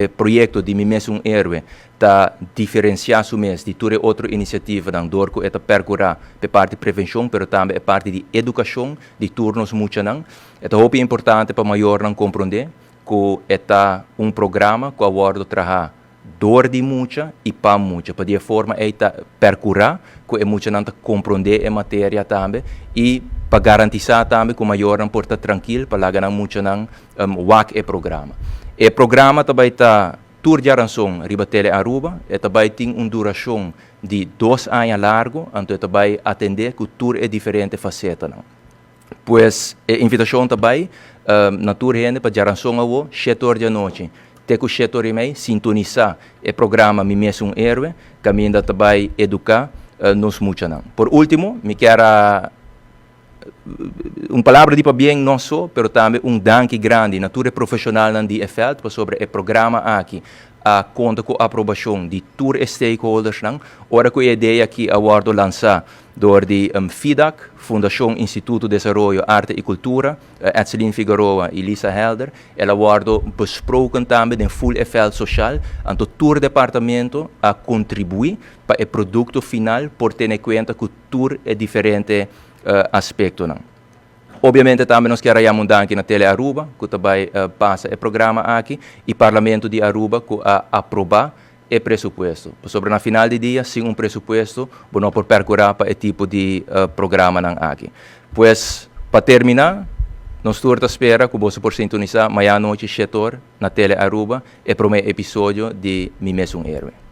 projeto de Mimesum Héroe está diferenciar o mês de toda outra iniciativa da Dorco é percurar a parte de prevenção, mas também a parte de educação de turnos muito não. É importante para maior não compreender que é programa que aborda trabalhar dor de muita e para muita, para de forma é percurar que é muito não compreender a matéria também e para garantir também que o maior não porta tranquilo para lá não muito não o programa. O programa também está tour de aranção ribatele Aruba, e também tem uma duração de 2 anos largo, então também atender que o tour é diferente faceta não. Pois a invitação também na tour rende para aranção ao 7 horas da noite. Até que o 7 horas e meia sintonizar o programa Mimesum Héroe, caminho também educar nos muito não. Por último, me quero uma palavra de bem não só, mas também danke grande na tour profissional de EFELT sobre o programa aqui. Conta com a aprovação de tour stakeholders. Ora que a ideia que a Wardo lançar door de FIDAC, Fundação Instituto de Desenvolvimento Arte e Cultura, Edselin Figueroa e Lisa Helder, ela Wardo besproken também em full EFELT social, então tour departamento a contribuir para o produto final por ter em conta que o tour é diferente aspecto. Obviamente também nós queremos aqui na Tele Aruba, que também passa o programa aqui, e o Parlamento de Aruba que aprovar o presupuesto. Sobre na final de dia, sem presupuesto, não por percorrer para esse tipo de programa aqui. Pois, para terminar, nós estamos espera que você por sintonizar amanhã à noite, 7 horas, na Tele Aruba, o primeiro episódio de Mimesum Héroe.